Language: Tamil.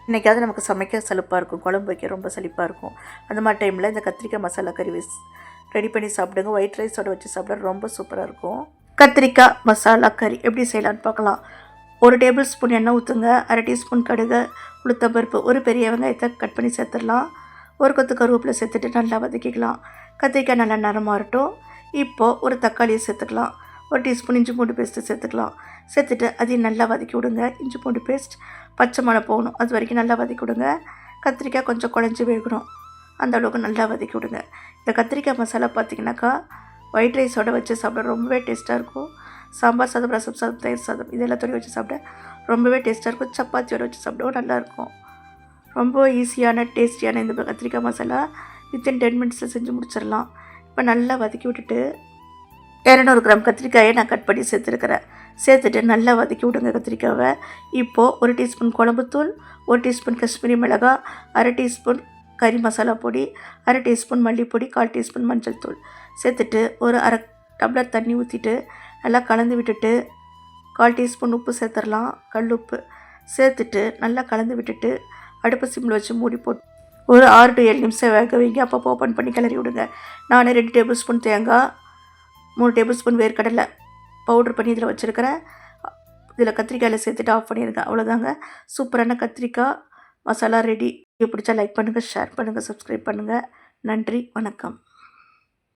இன்றைக்காவது நமக்கு சமைக்க சலுப்பாக இருக்கும், குழம்பு வைக்க ரொம்ப சலிப்பாக இருக்கும். அந்த மாதிரி டைமில் இந்த கத்திரிக்காய் மசாலா கறி ரெடி பண்ணி சாப்பிடுங்க. ஒயிட் ரைஸோடு வச்சு சாப்பிட ரொம்ப சூப்பராக இருக்கும். கத்திரிக்காய் மசாலா கறி எப்படி செய்யலான்னு பார்க்கலாம். 1 டேபிள் ஸ்பூன் எண்ணெய் ஊற்றுங்க. 1/2 டீஸ்பூன் கடுகு, உளுத்தம்பருப்பு, ஒரு பெரிய வெங்காயத்தை கட் பண்ணி சேர்த்துடலாம். ஒரு கொத்து கருவேப்பிலை சேர்த்துட்டு நல்லா வதக்கிக்கலாம். கத்திரிக்காய் நல்லா நரமாகட்டும். இப்போது ஒரு தக்காளியை சேர்த்துக்கலாம். 1 டீஸ்பூன் இஞ்சி பூண்டு பேஸ்ட்டு சேர்த்துக்கலாம். சேர்த்துட்டு அதையும் நல்லா வதக்கி விடுங்க. இஞ்சி பூண்டு பேஸ்ட் பச்சை மணை போகணும், அது வரைக்கும் நல்லா வதக்கி விடுங்க. கத்திரிக்காய் கொஞ்சம் குழஞ்சி வேகணும், அந்த அளவுக்கு நல்லா வதக்கி விடுங்க. இந்த கத்திரிக்காய் மசாலா பார்த்திங்கனாக்கா ஒயிட் ரைஸோடு வச்சு சாப்பிட ரொம்பவே டேஸ்ட்டாக இருக்கும். சாம்பார் சாதம், ரசம் சாதம், தயிர் சாதம் இதெல்லாம் தொடி வச்சு சாப்பிட ரொம்பவே டேஸ்ட்டாக இருக்கும். சப்பாத்தியோடு வச்சு சாப்பிடவும் நல்லாயிருக்கும். ரொம்ப ஈஸியான டேஸ்டியான இந்த கத்திரிக்காய் மசாலா வித்தின் 10 மினிட்ஸில் செஞ்சு முடிச்சிடலாம். இப்போ நல்லா வதக்கி விட்டுட்டு 200 கிராம் கத்திரிக்காயை நான் கட் பண்ணி சேர்த்துட்டு நல்லா வதக்கி விடுங்க கத்திரிக்காவை. இப்போது 1 டீஸ்பூன் குழம்புத்தூள், 1 டீஸ்பூன் காஷ்மீரி மிளகாய், 1/2 டீஸ்பூன் கறி மசாலா பொடி, 1/2 டீஸ்பூன் மல்லிப்பொடி, 1/4 டீஸ்பூன் மஞ்சள் தூள் சேர்த்துட்டு ஒரு 1/2 டம்ளர் தண்ணி ஊற்றிட்டு நல்லா கலந்து விட்டுட்டு 1/4 டீஸ்பூன் உப்பு சேர்த்துடலாம். கல் உப்பு சேர்த்துட்டு நல்லா கலந்து விட்டுட்டு அடுப்பு சிம்மில் வச்சு மூடி போட்டு ஒரு 6 to 7 நிமிஷம் வேக வைங்க. அப்போ ஓப்பன் பண்ணி கிளறி விடுங்க. நான் 2 டேபிள் ஸ்பூன் தேங்காய், 3 டேபிள் ஸ்பூன் வேர்க்கடலை பவுட்ரு பண்ணி இதில் வச்சுருக்கிறேன். இதில் கத்திரிக்காயில் சேர்த்துட்டு ஆஃப் பண்ணியிருக்கேன். அவ்வளோதாங்க, சூப்பரான கத்திரிக்காய் மசாலா ரெடி. பிடிச்சா லைக் பண்ணுங்கள், ஷேர் பண்ணுங்கள், சப்ஸ்கிரைப் பண்ணுங்கள். நன்றி, வணக்கம்.